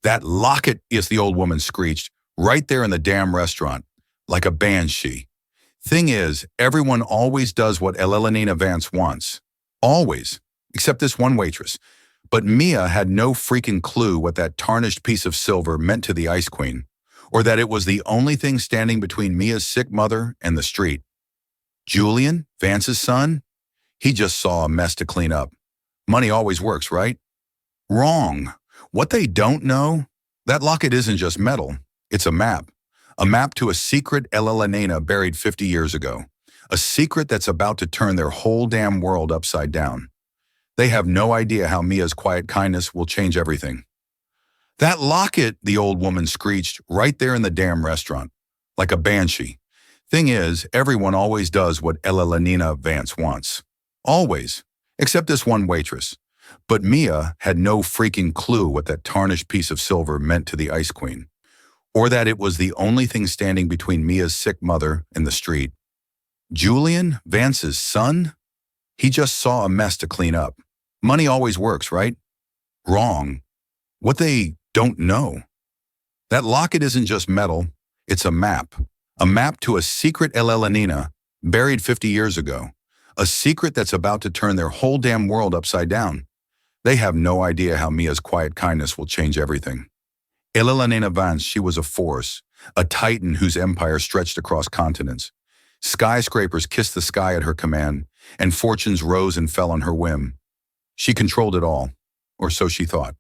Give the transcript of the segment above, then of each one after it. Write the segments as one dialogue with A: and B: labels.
A: That locket, is the old woman screeched, right there in the damn restaurant, like a banshee. Thing is, everyone always does what Elena Vance wants. Always. Except this one waitress. But Mia had no freaking clue what that tarnished piece of silver meant to the Ice Queen, or that it was the only thing standing between Mia's sick mother and the street. Julian, Vance's son? He just saw a mess to clean up. Money always works, right? Wrong. What they don't know? That locket isn't just metal. It's a map. A map to a secret Elena buried 50 years ago. A secret that's about to turn their whole damn world upside down. They have no idea how Mia's quiet kindness will change everything. That locket, the old woman screeched, right there in the damn restaurant, like a banshee. Thing is, everyone always does what Elena Vance wants. Always. Except this one waitress. But Mia had no freaking clue what that tarnished piece of silver meant to the Ice Queen, or that it was the only thing standing between Mia's sick mother and the street. Julian, Vance's son? He just saw a mess to clean up. Money always works, right? Wrong. What they don't know. That locket isn't just metal, it's a map. A map to a secret Elena buried 50 years ago. A secret that's about to turn their whole damn world upside down. They have no idea how Mia's quiet kindness will change everything. Elena Vance, she was a force, a titan whose empire stretched across continents. Skyscrapers kissed the sky at her command, and fortunes rose and fell on her whim. She controlled it all, or so she thought.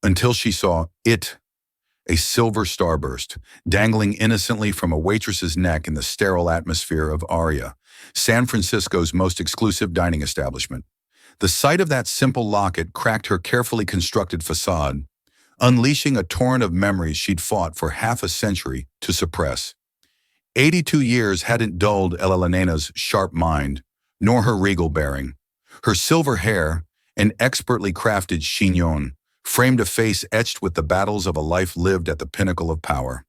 A: Until she saw it, a silver starburst, dangling innocently from a waitress's neck in the sterile atmosphere of Aria, San Francisco's most exclusive dining establishment. The sight of that simple locket cracked her carefully constructed facade, unleashing a torrent of memories she'd fought for half a century to suppress. 82 years hadn't dulled Elena's sharp mind, nor her regal bearing. Her silver hair, an expertly crafted chignon, framed a face etched with the battles of a life lived at the pinnacle of power.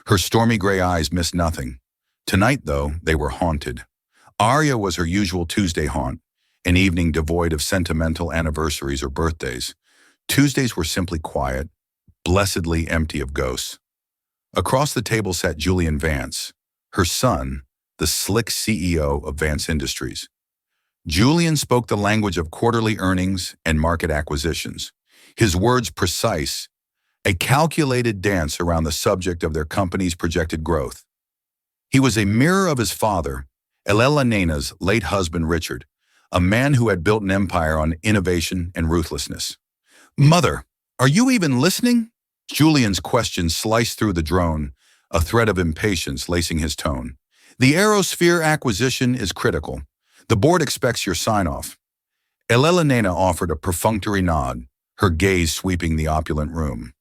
A: Her stormy gray eyes missed nothing. Tonight, though, they were haunted. Aria was her usual Tuesday haunt, an evening devoid of sentimental anniversaries or birthdays. Tuesdays were simply quiet, blessedly empty of ghosts. Across the table sat Julian Vance, her son, the slick CEO of Vance Industries. Julian spoke the language of quarterly earnings and market acquisitions, his words precise, a calculated dance around the subject of their company's projected growth. He was a mirror of his father, Elena's late husband Richard, a man who had built an empire on innovation and ruthlessness. "Mother, are you even listening?" Julian's question sliced through the drone, a thread of impatience lacing his tone. "The Aerosphere acquisition is critical. The board expects your sign-off." Elena offered a perfunctory nod, her gaze sweeping the opulent room.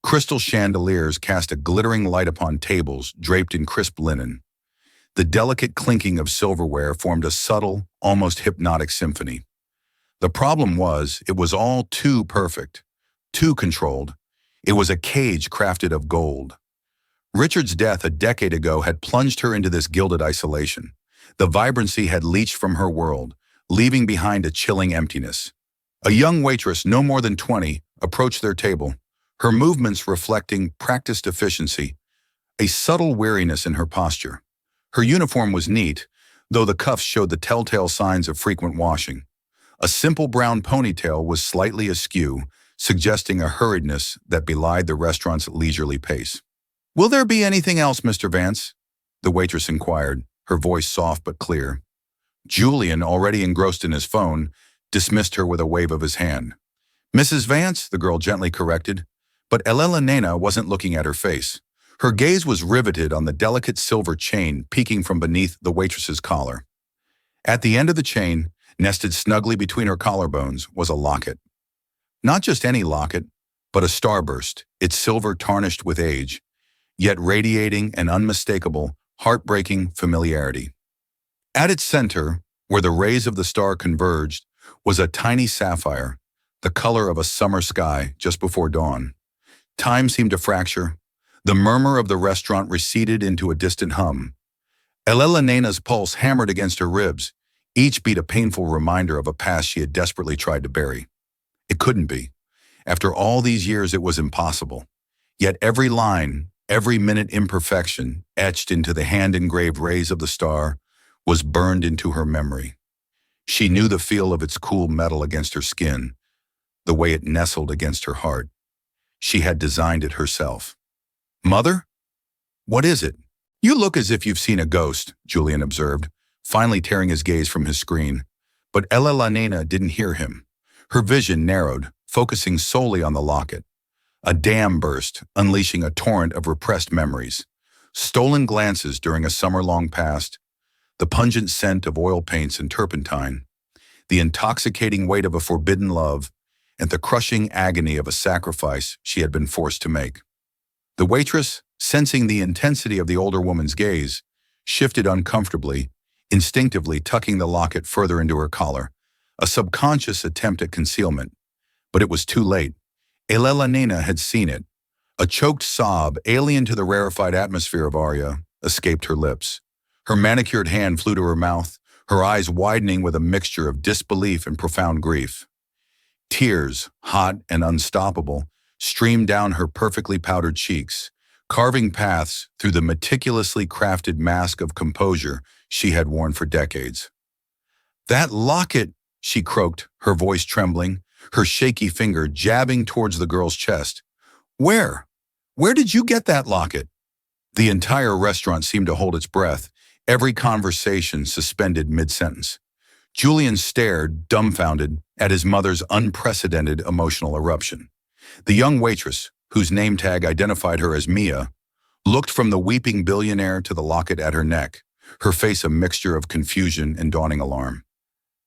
A: Crystal chandeliers cast a glittering light upon tables draped in crisp linen. The delicate clinking of silverware formed a subtle, almost hypnotic symphony. The problem was, it was all too perfect, too controlled. It was a cage crafted of gold. Richard's death a decade ago had plunged her into this gilded isolation. The vibrancy had leached from her world, leaving behind a chilling emptiness. A young waitress, no more than 20, approached their table, her movements reflecting practiced efficiency, a subtle weariness in her posture. Her uniform was neat, though the cuffs showed the telltale signs of frequent washing. A simple brown ponytail was slightly askew, suggesting a hurriedness that belied the restaurant's leisurely pace. "Will there be anything else, Mr. Vance?" the waitress inquired, her voice soft but clear. Julian, already engrossed in his phone, dismissed her with a wave of his hand. "Mrs. Vance," the girl gently corrected, but Elena wasn't looking at her face. Her gaze was riveted on the delicate silver chain peeking from beneath the waitress's collar. At the end of the chain, nested snugly between her collarbones, was a locket. Not just any locket, but a starburst, its silver tarnished with age, yet radiating an unmistakable, heartbreaking familiarity. At its center, where the rays of the star converged, was a tiny sapphire, the color of a summer sky just before dawn. Time seemed to fracture. The murmur of the restaurant receded into a distant hum. Elena's pulse hammered against her ribs, each beat a painful reminder of a past she had desperately tried to bury. It couldn't be. After all these years, it was impossible. Yet every line, every minute imperfection, etched into the hand-engraved rays of the star, was burned into her memory. She knew the feel of its cool metal against her skin, the way it nestled against her heart. She had designed it herself. "Mother? What is it?" "You look as if you've seen a ghost," Julian observed, finally tearing his gaze from his screen. But Elena didn't hear him. Her vision narrowed, focusing solely on the locket. A dam burst, unleashing a torrent of repressed memories. Stolen glances during a summer-long past, the pungent scent of oil paints and turpentine, the intoxicating weight of a forbidden love, and the crushing agony of a sacrifice she had been forced to make. The waitress, sensing the intensity of the older woman's gaze, shifted uncomfortably, instinctively tucking the locket further into her collar, a subconscious attempt at concealment. But it was too late. Elena had seen it. A choked sob, alien to the rarefied atmosphere of Arya, escaped her lips. Her manicured hand flew to her mouth, her eyes widening with a mixture of disbelief and profound grief. Tears, hot and unstoppable, streamed down her perfectly powdered cheeks, carving paths through the meticulously crafted mask of composure she had worn for decades. "That locket," she croaked, her voice trembling, her shaky finger jabbing towards the girl's chest. "Where? Where did you get that locket?" The entire restaurant seemed to hold its breath, every conversation suspended mid-sentence. Julian stared, dumbfounded, at his mother's unprecedented emotional eruption. The young waitress, whose name tag identified her as Mia, looked from the weeping billionaire to the locket at her neck, her face a mixture of confusion and dawning alarm.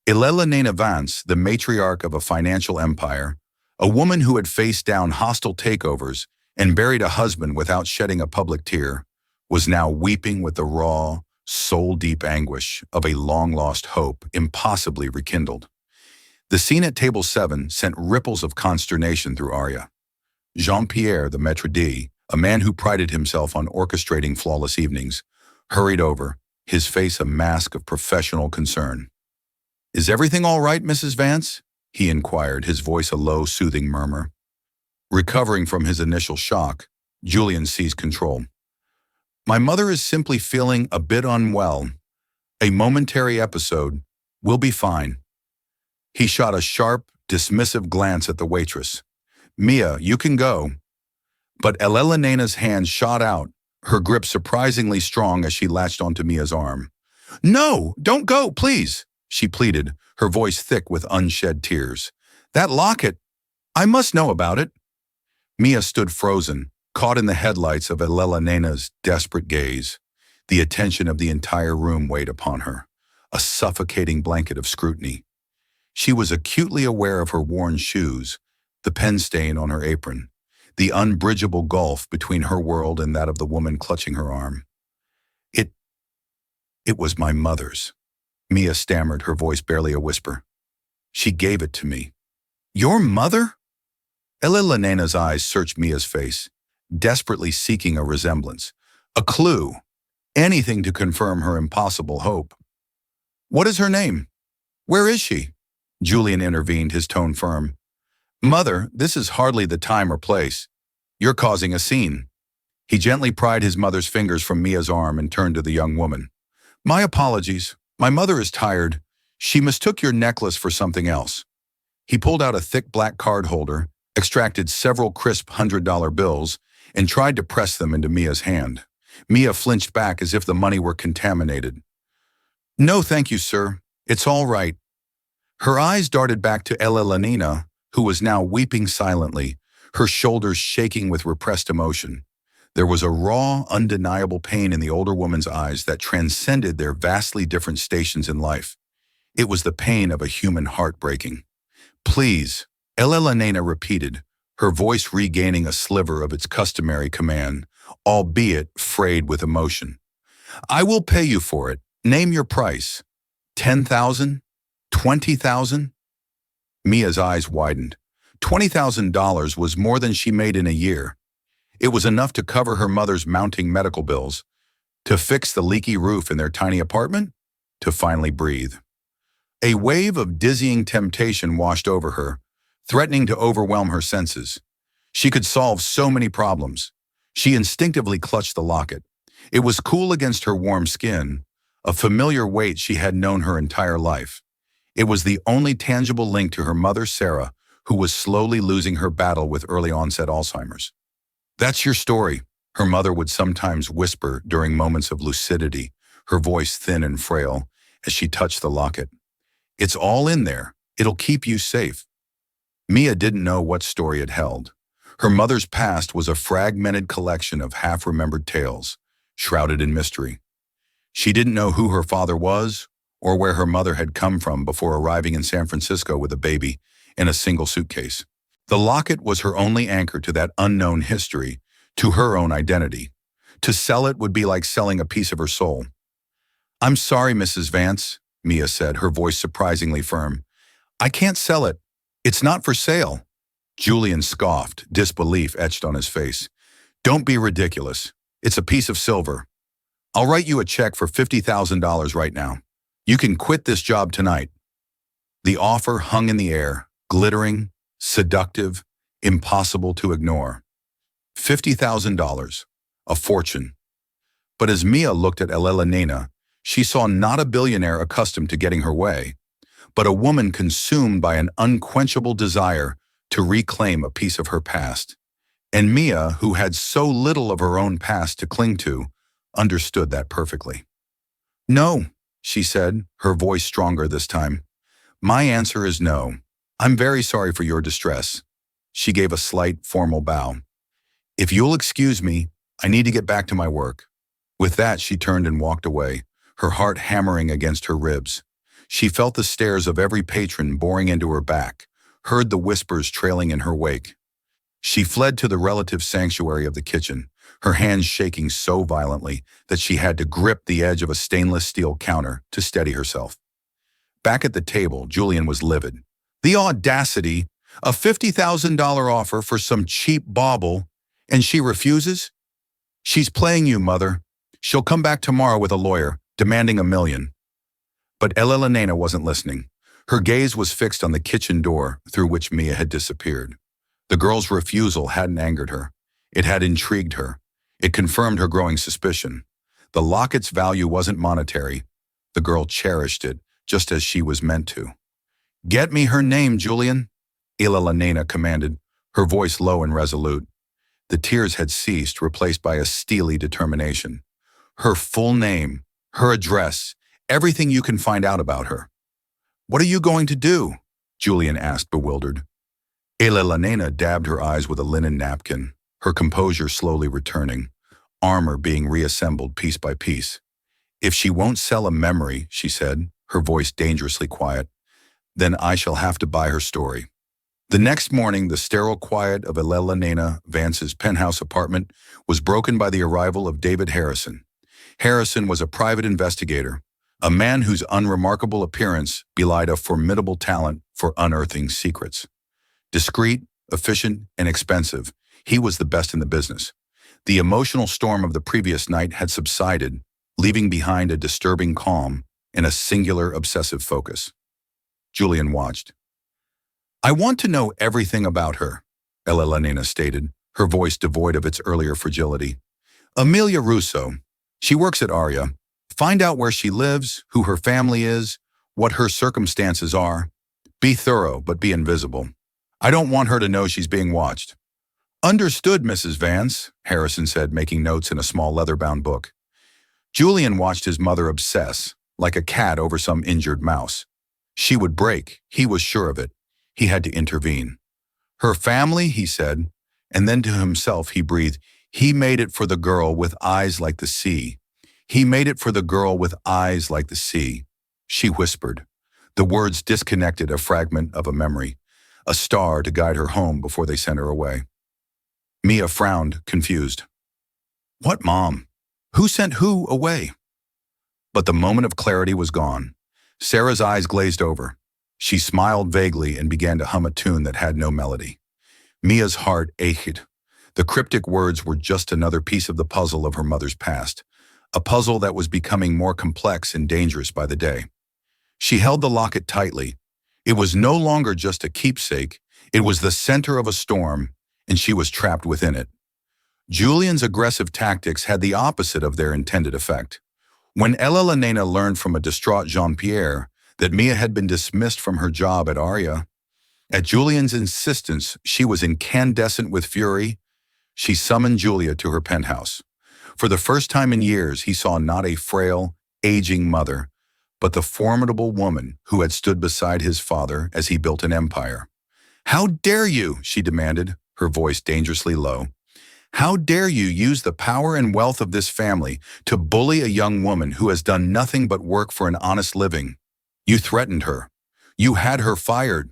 A: Elena Vance, the matriarch of a financial empire, a woman who had faced down hostile takeovers and buried a husband without shedding a public tear, was now weeping with the raw, soul-deep anguish of a long-lost hope impossibly rekindled. The scene at table 7 sent ripples of consternation through Arya. Jean-Pierre, the maître d', a man who prided himself on orchestrating flawless evenings, hurried over, his face a mask of professional concern. "Is everything all right, Mrs. Vance?" he inquired, his voice a low, soothing murmur. Recovering from his initial shock, Julian seized control. "My mother is simply feeling a bit unwell. A momentary episode. We'll be fine." He shot a sharp, dismissive glance at the waitress. "Mia, you can go." But Elena's hand shot out, her grip surprisingly strong as she latched onto Mia's arm. "No, don't go, please," she pleaded, her voice thick with unshed tears. "That locket, I must know about it." Mia stood frozen, caught in the headlights of Elena's desperate gaze. The attention of the entire room weighed upon her, a suffocating blanket of scrutiny. She was acutely aware of her worn shoes, the pen stain on her apron, the unbridgeable gulf between her world and that of the woman clutching her arm. It was my mother's," Mia stammered, her voice barely a whisper. "She gave it to me." "Your mother?" Elena's eyes searched Mia's face, desperately seeking a resemblance, a clue, anything to confirm her impossible hope. "What is her name? Where is she?" Julian intervened, his tone firm. "Mother, this is hardly the time or place. You're causing a scene." He gently pried his mother's fingers from Mia's arm and turned to the young woman. "My apologies. My mother is tired. She mistook your necklace for something else." He pulled out a thick black card holder, extracted several crisp $100 bills, and tried to press them into Mia's hand. Mia flinched back as if the money were contaminated. "No, thank you, sir. It's all right." Her eyes darted back to Elena, who was now weeping silently, her shoulders shaking with repressed emotion. There was a raw, undeniable pain in the older woman's eyes that transcended their vastly different stations in life. It was the pain of a human heart breaking. "Please," Elena repeated, her voice regaining a sliver of its customary command, albeit frayed with emotion. "I will pay you for it. Name your price. 10,000? 20,000? Mia's eyes widened. $20,000 was more than she made in a year. It was enough to cover her mother's mounting medical bills, to fix the leaky roof in their tiny apartment, to finally breathe. A wave of dizzying temptation washed over her, threatening to overwhelm her senses. She could solve so many problems. She instinctively clutched the locket. It was cool against her warm skin, a familiar weight she had known her entire life. It was the only tangible link to her mother, Sarah, who was slowly losing her battle with early-onset Alzheimer's. "That's your story," her mother would sometimes whisper during moments of lucidity, her voice thin and frail, as she touched the locket. "It's all in there. It'll keep you safe." Mia didn't know what story it held. Her mother's past was a fragmented collection of half-remembered tales, shrouded in mystery. She didn't know who her father was or where her mother had come from before arriving in San Francisco with a baby in a single suitcase. The locket was her only anchor to that unknown history, to her own identity. To sell it would be like selling a piece of her soul. "I'm sorry, Mrs. Vance," Mia said, her voice surprisingly firm. "I can't sell it. It's not for sale." Julian scoffed, disbelief etched on his face. "Don't be ridiculous. It's a piece of silver. I'll write you a check for $50,000 right now. You can quit this job tonight." The offer hung in the air, glittering, seductive, impossible to ignore. $50,000, a fortune. But as Mia looked at Elena, she saw not a billionaire accustomed to getting her way, but a woman consumed by an unquenchable desire to reclaim a piece of her past. And Mia, who had so little of her own past to cling to, understood that perfectly. "No," she said, her voice stronger this time. "My answer is no. I'm very sorry for your distress." She gave a slight, formal bow. "If you'll excuse me, I need to get back to my work." With that, she turned and walked away, her heart hammering against her ribs. She felt the stares of every patron boring into her back, heard the whispers trailing in her wake. She fled to the relative sanctuary of the kitchen, her hands shaking so violently that she had to grip the edge of a stainless steel counter to steady herself. Back at the table, Julian was livid. The audacity! A $50,000 offer for some cheap bauble, and she refuses? "She's playing you, Mother. She'll come back tomorrow with a lawyer, demanding $1 million. But Elena wasn't listening. Her gaze was fixed on the kitchen door through which Mia had disappeared. The girl's refusal hadn't angered her. It had intrigued her. It confirmed her growing suspicion. The locket's value wasn't monetary. The girl cherished it, just as she was meant to. "Get me her name, Julian," Elena commanded, her voice low and resolute. The tears had ceased, replaced by a steely determination. "Her full name, her address, everything you can find out about her." "What are you going to do?" Julian asked, bewildered. Elena dabbed her eyes with a linen napkin, her composure slowly returning, armor being reassembled piece by piece. "If she won't sell a memory," she said, her voice dangerously quiet, "then I shall have to buy her story." The next morning, the sterile quiet of Elena Vance's penthouse apartment was broken by the arrival of David Harrison. Harrison was a private investigator, a man whose unremarkable appearance belied a formidable talent for unearthing secrets. Discreet, efficient, and expensive, he was the best in the business. The emotional storm of the previous night had subsided, leaving behind a disturbing calm and a singular obsessive focus. Julian watched. "I want to know everything about her," Elena stated, her voice devoid of its earlier fragility. "Amelia Russo. She works at Aria. Find out where she lives, who her family is, what her circumstances are. Be thorough, but be invisible. I don't want her to know she's being watched." "Understood, Mrs. Vance," Harrison said, making notes in a small leather-bound book. Julian watched his mother obsess, like a cat over some injured mouse. She would break, he was sure of it. He had to intervene. "Her family," he said, and then to himself he breathed, "He made it for the girl with eyes like the sea. He made it for the girl with eyes like the sea." She whispered. The words disconnected a fragment of a memory, a star to guide her home before they sent her away. Mia frowned, confused. "What, Mom? Who sent who away?" But the moment of clarity was gone. Sarah's eyes glazed over. She smiled vaguely and began to hum a tune that had no melody. Mia's heart ached. The cryptic words were just another piece of the puzzle of her mother's past, a puzzle that was becoming more complex and dangerous by the day. She held the locket tightly. It was no longer just a keepsake. It was the center of a storm, and she was trapped within it. Julian's aggressive tactics had the opposite of their intended effect. When Elena learned from a distraught Jean-Pierre that Mia had been dismissed from her job at Aria, at Julian's insistence she was incandescent with fury, she summoned Julia to her penthouse. For the first time in years, he saw not a frail, aging mother, but the formidable woman who had stood beside his father as he built an empire. "How dare you?" she demanded, her voice dangerously low. "How dare you use the power and wealth of this family to bully a young woman who has done nothing but work for an honest living? You threatened her. You had her fired."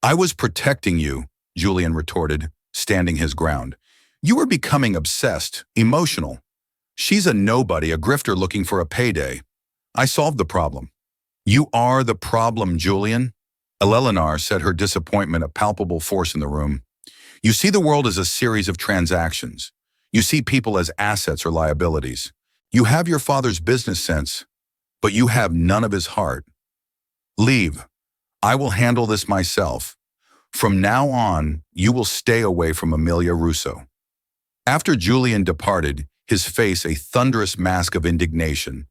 A: "I was protecting you," Julian retorted, standing his ground. "You were becoming obsessed, emotional. She's a nobody, a grifter looking for a payday. I solved the problem." "You are the problem, Julian." Eleanor said, her disappointment a palpable force in the room. "You see the world as a series of transactions. You see people as assets or liabilities. You have your father's business sense, but you have none of his heart. Leave. I will handle this myself. From now on, you will stay away from Amelia Russo." After Julian departed, his face a thunderous mask of indignation,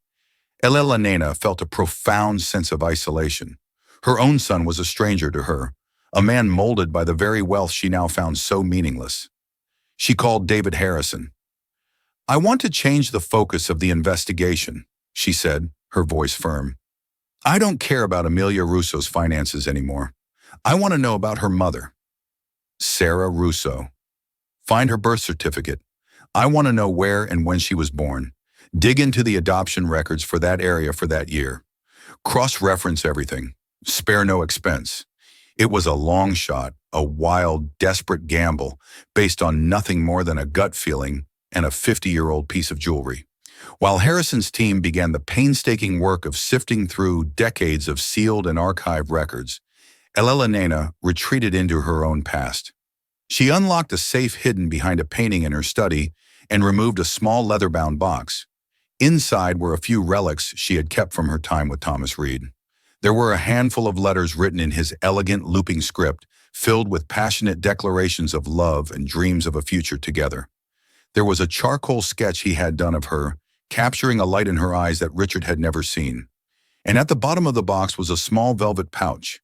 A: Elena felt a profound sense of isolation. Her own son was a stranger to her, a man molded by the very wealth she now found so meaningless. She called David Harrison. "I want to change the focus of the investigation," she said, her voice firm. "I don't care about Amelia Russo's finances anymore. I want to know about her mother, Sarah Russo. Find her birth certificate. I want to know where and when she was born. Dig into the adoption records for that area for that year. Cross-reference everything. Spare no expense." It was a long shot, a wild, desperate gamble based on nothing more than a gut feeling and a 50-year-old piece of jewelry. While Harrison's team began the painstaking work of sifting through decades of sealed and archived records, Elena retreated into her own past. She unlocked a safe hidden behind a painting in her study and removed a small leather-bound box. Inside were a few relics she had kept from her time with Thomas Reed. There were a handful of letters written in his elegant looping script, filled with passionate declarations of love and dreams of a future together. There was a charcoal sketch he had done of her, capturing a light in her eyes that Richard had never seen. And at the bottom of the box was a small velvet pouch.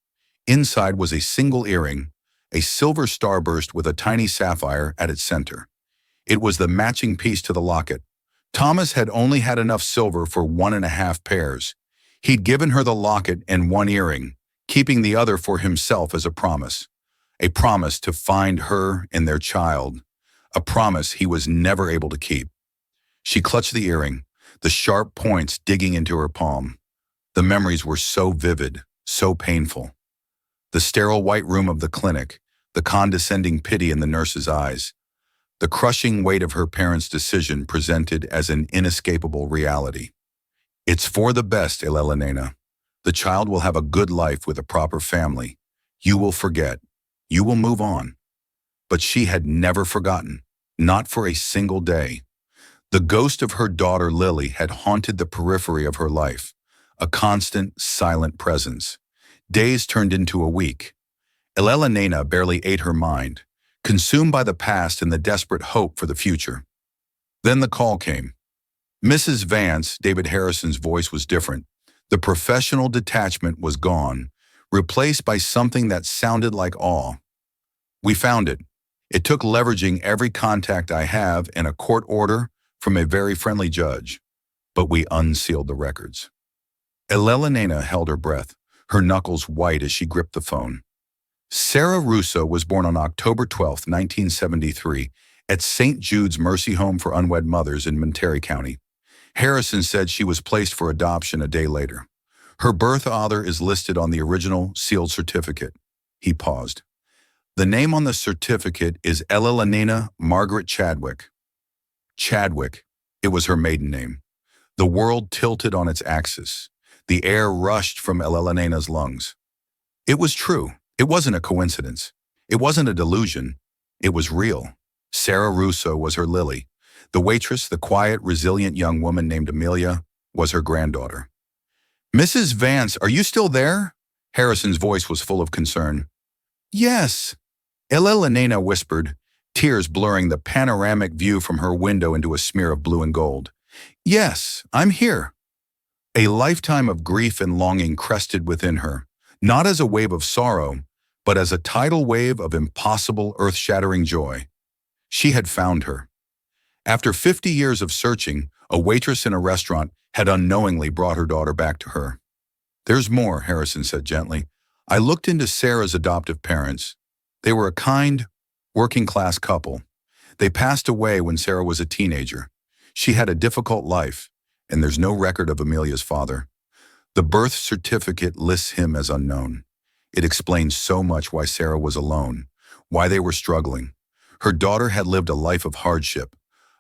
A: Inside was a single earring, a silver starburst with a tiny sapphire at its center. It was the matching piece to the locket. Thomas had only had enough silver for 1.5 pairs. He'd given her the locket and one earring, keeping the other for himself as a promise to find her and their child, a promise he was never able to keep. She clutched the earring, the sharp points digging into her palm. The memories were so vivid, so painful. The sterile white room of the clinic, the condescending pity in the nurse's eyes, the crushing weight of her parents' decision presented as an inescapable reality. "It's for the best, Elena. The child will have a good life with a proper family. You will forget. You will move on." But she had never forgotten, not for a single day. The ghost of her daughter Lily had haunted the periphery of her life, a constant, silent presence. Days turned into a week. Elena barely ate her mind, consumed by the past and the desperate hope for the future. Then the call came. Mrs. Vance, David Harrison's voice was different. The professional detachment was gone, replaced by something that sounded like awe. "We found it. It took leveraging every contact I have and a court order from a very friendly judge, but we unsealed the records." Elena held her breath, her knuckles white as she gripped the phone. Sarah Russo was born on October 12, 1973, at St. Jude's Mercy Home for Unwed Mothers in Monterey County. Harrison said she was placed for adoption a day later. Her birth author is listed on the original sealed certificate. He paused. The name on the certificate is Elena Margaret Chadwick. Chadwick. It was her maiden name. The world tilted on its axis. The air rushed from Elena's lungs. It was true. It wasn't a coincidence. It wasn't a delusion. It was real. Sarah Russo was her Lily. The waitress, the quiet, resilient young woman named Amelia, was her granddaughter. "Mrs. Vance, are you still there?" Harrison's voice was full of concern. Yes, Elena whispered, tears blurring the panoramic view from her window into a smear of blue and gold. Yes, I'm here. A lifetime of grief and longing crested within her, not as a wave of sorrow, but as a tidal wave of impossible, earth-shattering joy. She had found her. After 50 years of searching, a waitress in a restaurant had unknowingly brought her daughter back to her. There's more, Harrison said gently. I looked into Sarah's adoptive parents. They were a kind, working-class couple. They passed away when Sarah was a teenager. She had a difficult life, and there's no record of Amelia's father. The birth certificate lists him as unknown. It explains so much why Sarah was alone, why they were struggling. Her daughter had lived a life of hardship,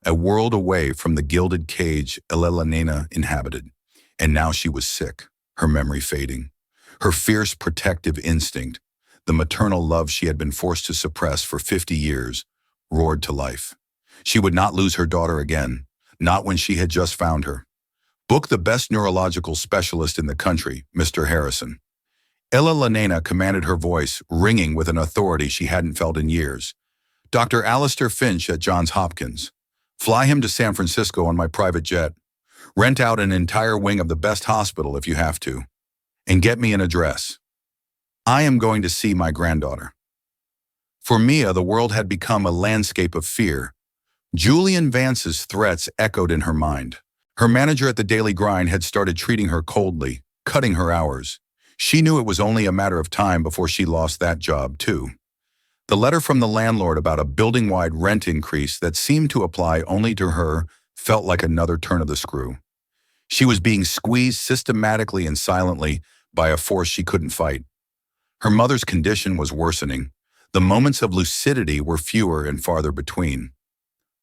A: a world away from the gilded cage Elena inhabited. And now she was sick, her memory fading. Her fierce protective instinct, the maternal love she had been forced to suppress for 50 years, roared to life. She would not lose her daughter again, not when she had just found her. Book the best neurological specialist in the country, Mr. Harrison. Elena commanded, her voice ringing with an authority she hadn't felt in years. Dr. Alistair Finch at Johns Hopkins. Fly him to San Francisco on my private jet. Rent out an entire wing of the best hospital if you have to. And get me an address. I am going to see my granddaughter. For Mia, the world had become a landscape of fear. Julian Vance's threats echoed in her mind. Her manager at the Daily Grind had started treating her coldly, cutting her hours. She knew it was only a matter of time before she lost that job, too. The letter from the landlord about a building-wide rent increase that seemed to apply only to her felt like another turn of the screw. She was being squeezed systematically and silently by a force she couldn't fight. Her mother's condition was worsening. The moments of lucidity were fewer and farther between.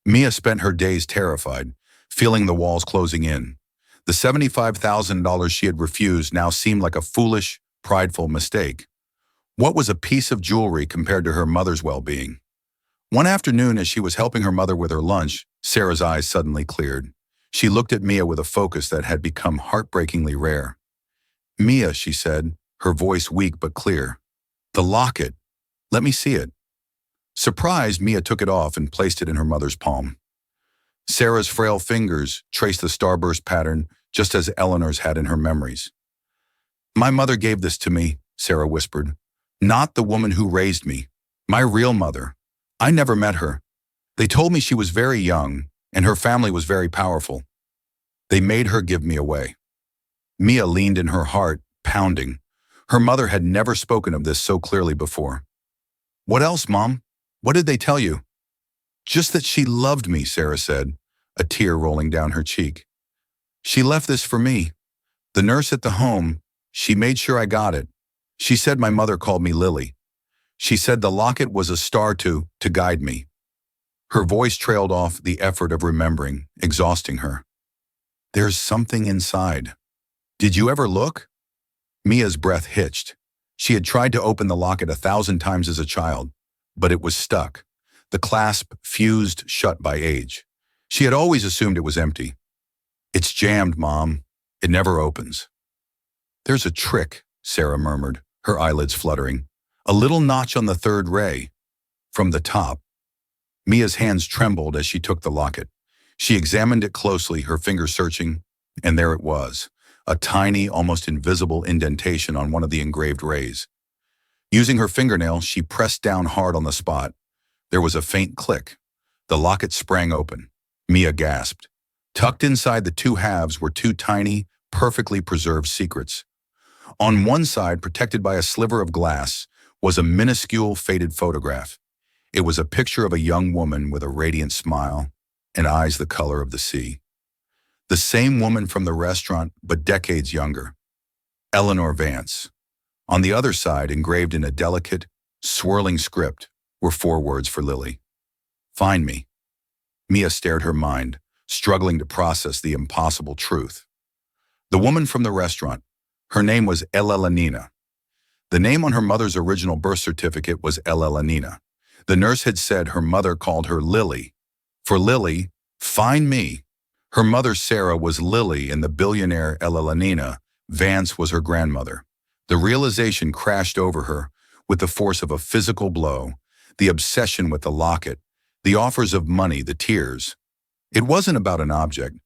A: Mia spent her days terrified, feeling the walls closing in. The $75,000 she had refused now seemed like a foolish, prideful mistake. What was a piece of jewelry compared to her mother's well-being? One afternoon, as she was helping her mother with her lunch, Sarah's eyes suddenly cleared. She looked at Mia with a focus that had become heartbreakingly rare. Mia, she said, her voice weak but clear. The locket. Let me see it. Surprised, Mia took it off and placed it in her mother's palm. Sarah's frail fingers traced the starburst pattern just as Eleanor's had in her memories. My mother gave this to me, Sarah whispered. Not the woman who raised me. My real mother. I never met her. They told me she was very young, and her family was very powerful. They made her give me away. Mia leaned in, her heart pounding. Her mother had never spoken of this so clearly before. What else, Mom? What did they tell you? Just that she loved me, Sarah said, a tear rolling down her cheek. She left this for me. The nurse at the home, she made sure I got it. She said my mother called me Lily. She said the locket was a star to guide me. Her voice trailed off, the effort of remembering, exhausting her. There's something inside. Did you ever look? Mia's breath hitched. She had tried to open the locket 1,000 times as a child, but it was stuck. The clasp fused shut by age. She had always assumed it was empty. It's jammed, Mom. It never opens. There's a trick, Sarah murmured, her eyelids fluttering. A little notch on the third ray. From the top. Mia's hands trembled as she took the locket. She examined it closely, her fingers searching, and there it was, a tiny, almost invisible indentation on one of the engraved rays. Using her fingernail, she pressed down hard on the spot. There was a faint click. The locket sprang open. Mia gasped. Tucked inside the two halves were two tiny, perfectly preserved secrets. On one side, protected by a sliver of glass, was a minuscule, faded photograph. It was a picture of a young woman with a radiant smile and eyes the color of the sea. The same woman from the restaurant, but decades younger. Eleanor Vance. On the other side, engraved in a delicate, swirling script, were 4 words for Lily. Find me. Mia stared her mind, struggling to process the impossible truth. The woman from the restaurant. Her name was Elena. The name on her mother's original birth certificate was Elena. The nurse had said her mother called her Lily. For Lily, find me. Her mother, Sarah, was Lily, and the billionaire Elena Vance was her grandmother. The realization crashed over her with the force of a physical blow, the obsession with the locket, the offers of money, the tears. It wasn't about an object.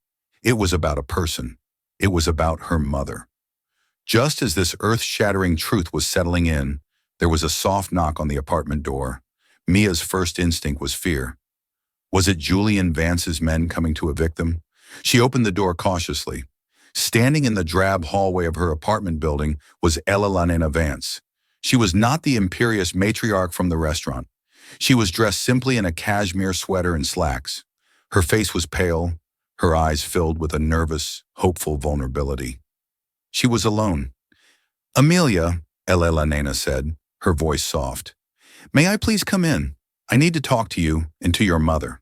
A: It was about a person. It was about her mother. Just as this earth-shattering truth was settling in, there was a soft knock on the apartment door. Mia's first instinct was fear. Was it Julian Vance's men coming to evict them? She opened the door cautiously. Standing in the drab hallway of her apartment building was Elena Vance. She was not the imperious matriarch from the restaurant. She was dressed simply in a cashmere sweater and slacks. Her face was pale, her eyes filled with a nervous, hopeful vulnerability. She was alone. "Amelia," Elena said, her voice soft. "May I please come in? I need to talk to you and to your mother."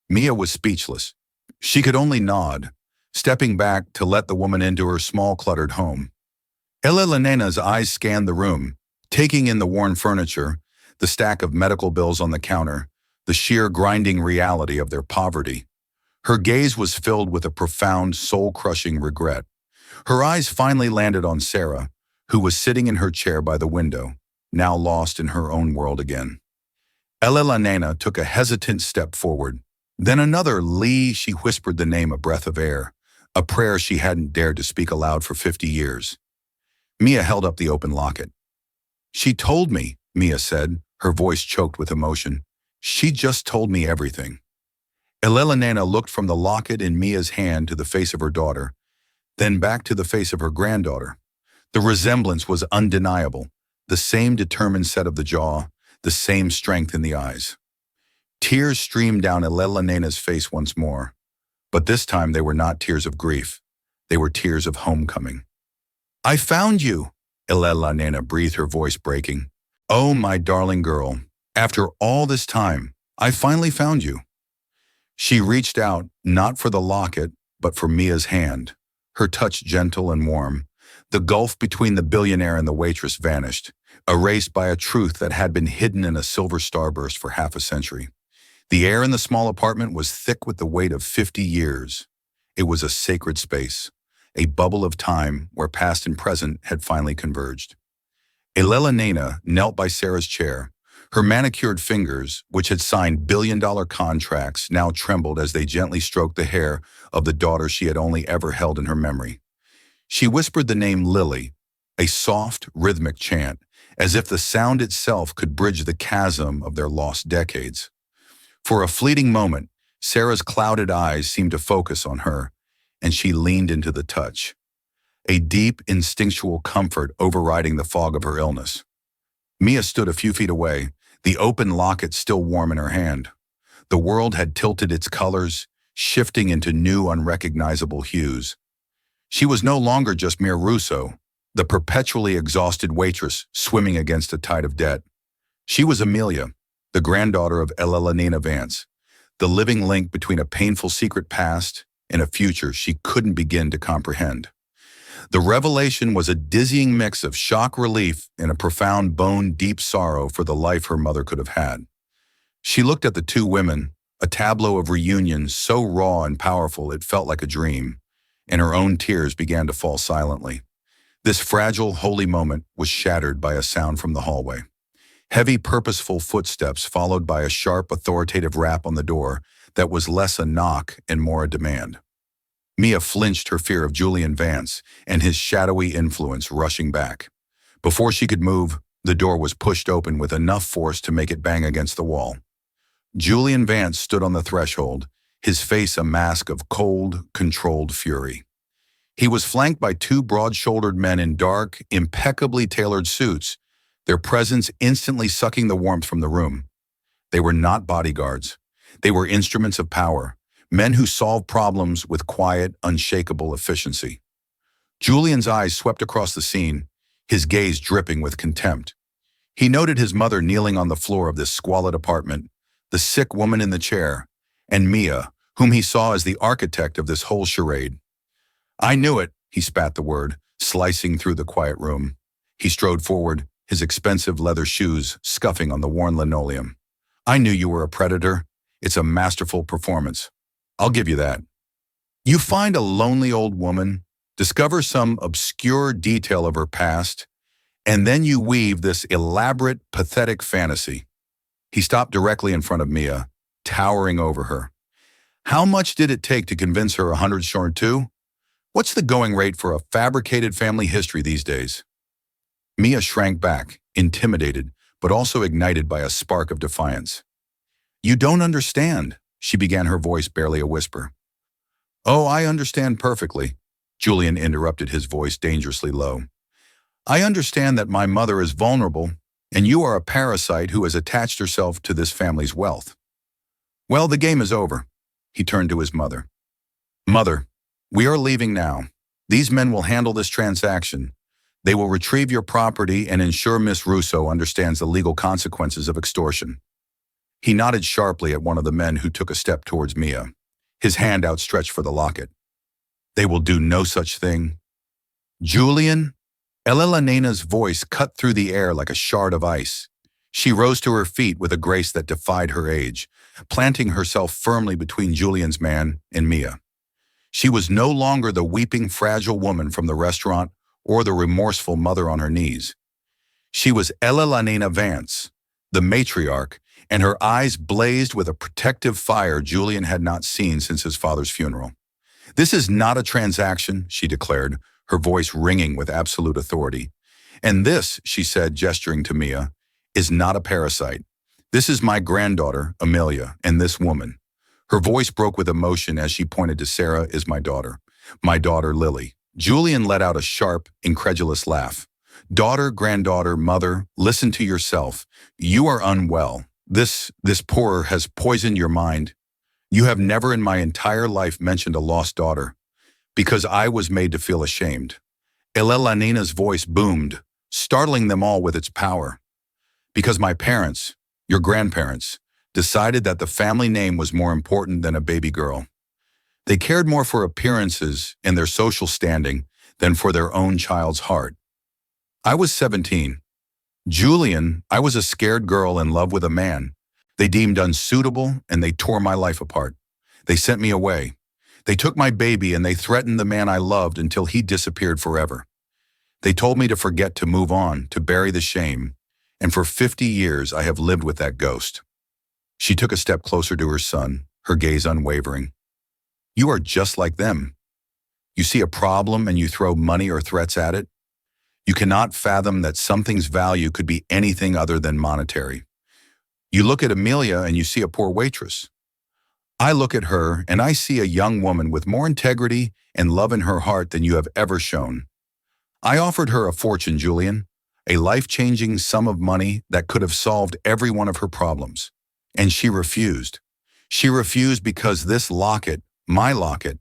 A: Mia was speechless. She could only nod, stepping back to let the woman into her small, cluttered home. Elena's eyes scanned the room, taking in the worn furniture, the stack of medical bills on the counter, the sheer grinding reality of their poverty. Her gaze was filled with a profound, soul-crushing regret. Her eyes finally landed on Sarah, who was sitting in her chair by the window, now lost in her own world again. Elena took a hesitant step forward. Then another, Lee, she whispered the name a breath of air, a prayer she hadn't dared to speak aloud for 50 years. Mia held up the open locket. "She told me," Mia said, her voice choked with emotion. "She just told me everything." Elena looked from the locket in Mia's hand to the face of her daughter, then back to the face of her granddaughter. The resemblance was undeniable, the same determined set of the jaw, the same strength in the eyes. Tears streamed down Elena's face once more, but this time they were not tears of grief. They were tears of homecoming. "I found you," Elena breathed, her voice breaking. "Oh, my darling girl, after all this time, I finally found you." She reached out, not for the locket, but for Mia's hand, her touch gentle and warm. The gulf between the billionaire and the waitress vanished, erased by a truth that had been hidden in a silver starburst for half a century. The air in the small apartment was thick with the weight of 50 years. It was a sacred space, a bubble of time where past and present had finally converged. Elena knelt by Sarah's chair. Her manicured fingers, which had signed billion-dollar contracts, now trembled as they gently stroked the hair of the daughter she had only ever held in her memory. She whispered the name Lily, a soft, rhythmic chant, as if the sound itself could bridge the chasm of their lost decades. For a fleeting moment, Sarah's clouded eyes seemed to focus on her, and she leaned into the touch, a deep, instinctual comfort overriding the fog of her illness. Mia stood a few feet away, the open locket still warm in her hand. The world had tilted its colors, shifting into new, unrecognizable hues. She was no longer just mere Russo, the perpetually exhausted waitress swimming against a tide of debt. She was Amelia, the granddaughter of Elena Vance, the living link between a painful secret past and a future she couldn't begin to comprehend. The revelation was a dizzying mix of shock relief and a profound bone-deep sorrow for the life her mother could have had. She looked at the two women, a tableau of reunion so raw and powerful it felt like a dream, and her own tears began to fall silently. This fragile, holy moment was shattered by a sound from the hallway. Heavy, purposeful footsteps followed by a sharp, authoritative rap on the door that was less a knock and more a demand. Mia flinched, her fear of Julian Vance and his shadowy influence rushing back. Before she could move, the door was pushed open with enough force to make it bang against the wall. Julian Vance stood on the threshold, his face a mask of cold, controlled fury. He was flanked by two broad-shouldered men in dark, impeccably tailored suits, their presence instantly sucking the warmth from the room. They were not bodyguards. They were instruments of power, men who solved problems with quiet, unshakable efficiency. Julian's eyes swept across the scene, his gaze dripping with contempt. He noted his mother kneeling on the floor of this squalid apartment, the sick woman in the chair, and Mia, whom he saw as the architect of this whole charade. "I knew it," he spat the word, slicing through the quiet room. He strode forward, his expensive leather shoes scuffing on the worn linoleum. "I knew you were a predator. It's a masterful performance. I'll give you that. You find a lonely old woman, discover some obscure detail of her past, And then you weave this elaborate, pathetic fantasy. He stopped directly in front of Mia, towering over her. How much did it take to convince her 100 short two? What's the going rate for a fabricated family history these days? Mia shrank back, intimidated, but also ignited by a spark of defiance. You don't understand, she began, her voice barely a whisper. Oh, I understand perfectly, Julian interrupted, his voice dangerously low. I understand that my mother is vulnerable, and you are a parasite who has attached herself to this family's wealth. Well, the game is over. He turned to his mother. Mother, we are leaving now. These men will handle this transaction. They will retrieve your property and ensure Miss Russo understands the legal consequences of extortion. He nodded sharply at one of the men who took a step towards Mia, his hand outstretched for the locket. They will do no such thing. Julian? Elena's voice cut through the air like a shard of ice. She rose to her feet with a grace that defied her age, planting herself firmly between Julian's man and Mia. She was no longer the weeping, fragile woman from the restaurant or the remorseful mother on her knees. She was Elena Vance, the matriarch, and her eyes blazed with a protective fire Julian had not seen since his father's funeral. This is not a transaction, she declared, her voice ringing with absolute authority. And this, she said, gesturing to Mia, is not a parasite. This is my granddaughter, Amelia, and this woman. Her voice broke with emotion as she pointed to Sarah, is my daughter, Lily. Julian let out a sharp, incredulous laugh. Daughter, granddaughter, mother, listen to yourself. You are unwell. This horror has poisoned your mind. You have never in my entire life mentioned a lost daughter, because I was made to feel ashamed. Elena's voice boomed, startling them all with its power. Because my parents, your grandparents, decided that the family name was more important than a baby girl. They cared more for appearances and their social standing than for their own child's heart. I was 17. Julian, I was a scared girl in love with a man they deemed unsuitable, and they tore my life apart. They sent me away. They took my baby and they threatened the man I loved until he disappeared forever. They told me to forget, to move on, to bury the shame, and for 50 years I have lived with that ghost. She took a step closer to her son, her gaze unwavering. You are just like them. You see a problem and you throw money or threats at it. You cannot fathom that something's value could be anything other than monetary. You look at Amelia and you see a poor waitress. I look at her and I see a young woman with more integrity and love in her heart than you have ever shown. I offered her a fortune, Julian, a life-changing sum of money that could have solved every one of her problems. And she refused. She refused because this locket, my locket,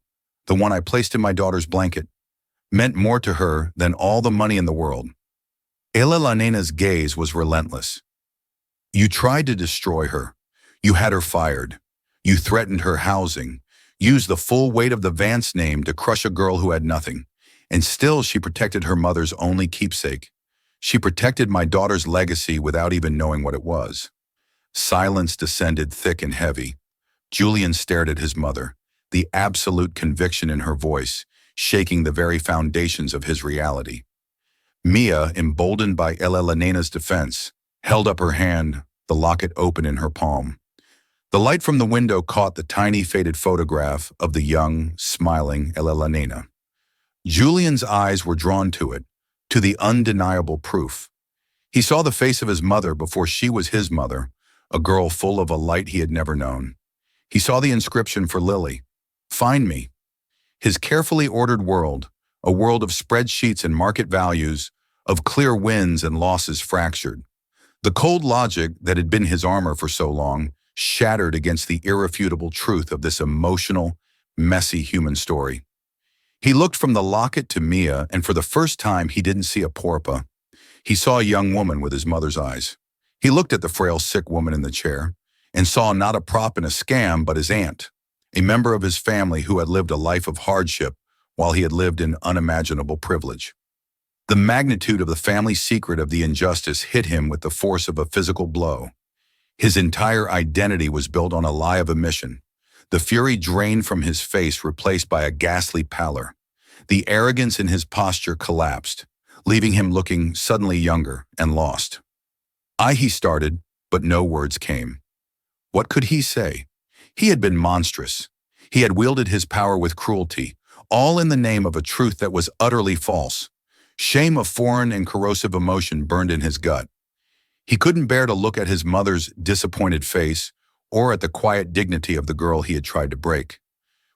A: the one I placed in my daughter's blanket, meant more to her than all the money in the world. Elena's gaze was relentless. You tried to destroy her. You had her fired. You threatened her housing, used the full weight of the Vance name to crush a girl who had nothing. And still she protected her mother's only keepsake. She protected my daughter's legacy without even knowing what it was. Silence descended thick and heavy. Julian stared at his mother, the absolute conviction in her voice, shaking the very foundations of his reality. Mia, emboldened by Elena's defense, held up her hand, the locket open in her palm. The light from the window caught the tiny faded photograph of the young, smiling Elena. Julian's eyes were drawn to it, to the undeniable proof. He saw the face of his mother before she was his mother, a girl full of a light he had never known. He saw the inscription for Lily, "Find me." His carefully ordered world, a world of spreadsheets and market values, of clear wins and losses fractured. The cold logic that had been his armor for so long shattered against the irrefutable truth of this emotional, messy human story. He looked from the locket to Mia, and for the first time he didn't see a porpa. He saw a young woman with his mother's eyes. He looked at the frail, sick woman in the chair and saw not a prop in a scam, but his aunt, a member of his family who had lived a life of hardship while he had lived in unimaginable privilege. The magnitude of the family secret of the injustice hit him with the force of a physical blow. His entire identity was built on a lie of omission. The fury drained from his face, replaced by a ghastly pallor. The arrogance in his posture collapsed, leaving him looking suddenly younger and lost. He started, but no words came. What could he say? He had been monstrous. He had wielded his power with cruelty, all in the name of a truth that was utterly false. Shame of foreign and corrosive emotion burned in his gut. He couldn't bear to look at his mother's disappointed face or at the quiet dignity of the girl he had tried to break.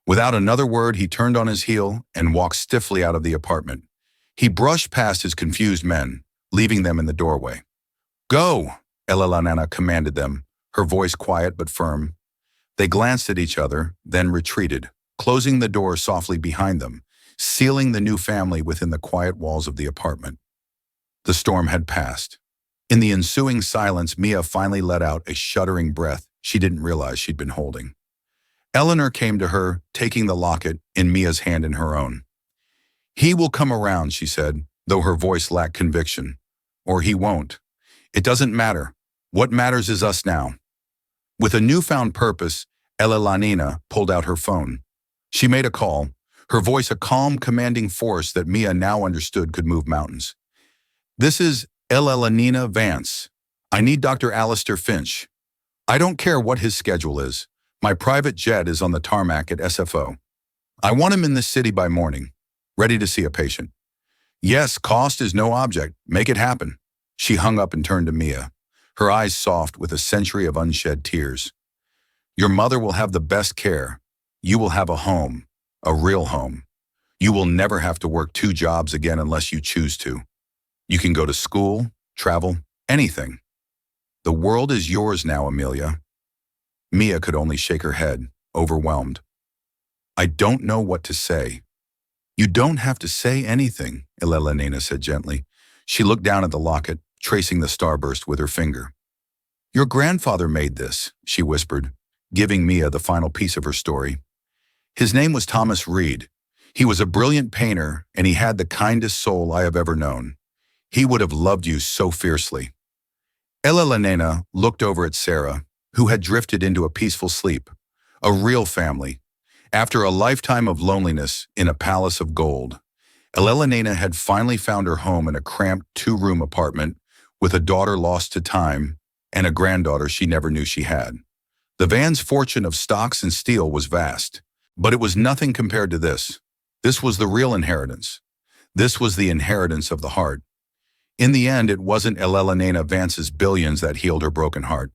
A: Without another word, he turned on his heel and walked stiffly out of the apartment. He brushed past his confused men, leaving them in the doorway. "Go," Elelonena commanded them, her voice quiet but firm. They glanced at each other, then retreated, closing the door softly behind them, sealing the new family within the quiet walls of the apartment. The storm had passed. In the ensuing silence, Mia finally let out a shuddering breath she didn't realize she'd been holding. Eleanor came to her, taking the locket in Mia's hand in her own. "He will come around," she said, though her voice lacked conviction. "Or he won't. It doesn't matter. What matters is us now." With a newfound purpose, Elelonena pulled out her phone. She made a call, her voice a calm, commanding force that Mia now understood could move mountains. "This is Elelonena Vance. I need Dr. Alistair Finch. I don't care what his schedule is. My private jet is on the tarmac at SFO. I want him in this city by morning, ready to see a patient." "Yes, cost is no object. Make it happen." She hung up and turned to Mia, her eyes soft with a century of unshed tears. "Your mother will have the best care. You will have a home, a real home. You will never have to work 2 jobs again unless you choose to. You can go to school, travel, anything. The world is yours now, Amelia." Mia could only shake her head, overwhelmed. "I don't know what to say." "You don't have to say anything," Elelonena said gently. She looked down at the locket, tracing the starburst with her finger. "Your grandfather made this," she whispered, giving Mia the final piece of her story. "His name was Thomas Reed. He was a brilliant painter, and he had the kindest soul I have ever known. He would have loved you so fiercely." Elelonena looked over at Sarah, who had drifted into a peaceful sleep. A real family. After a lifetime of loneliness in a palace of gold, Elelonena had finally found her home in a cramped 2-room apartment with a daughter lost to time and a granddaughter she never knew she had. The Van's fortune of stocks and steel was vast, but it was nothing compared to this. This was the real inheritance. This was the inheritance of the heart. In the end, it wasn't Elelonena Vance's billions that healed her broken heart.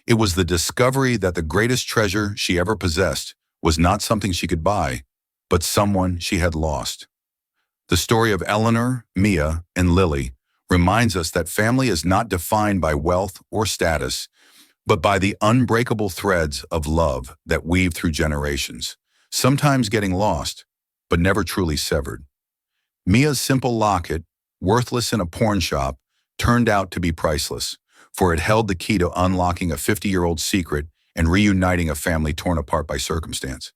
A: It was the discovery that the greatest treasure she ever possessed was not something she could buy, but someone she had lost. The story of Eleanor, Mia, and Lily reminds us that family is not defined by wealth or status, but by the unbreakable threads of love that weave through generations, sometimes getting lost, but never truly severed. Mia's simple locket, worthless in a pawn shop, turned out to be priceless, for it held the key to unlocking a 50-year-old secret and reuniting a family torn apart by circumstance.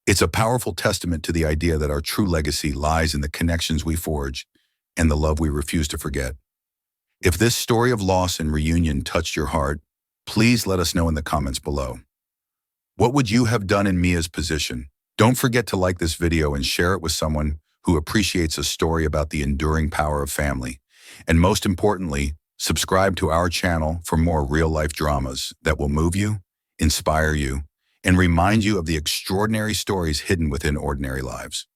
A: It's a powerful testament to the idea that our true legacy lies in the connections we forge and the love we refuse to forget. If this story of loss and reunion touched your heart, please let us know in the comments below. What would you have done in Mia's position? Don't forget to like this video and share it with someone who appreciates a story about the enduring power of family. And most importantly, subscribe to our channel for more real-life dramas that will move you, inspire you, and remind you of the extraordinary stories hidden within ordinary lives.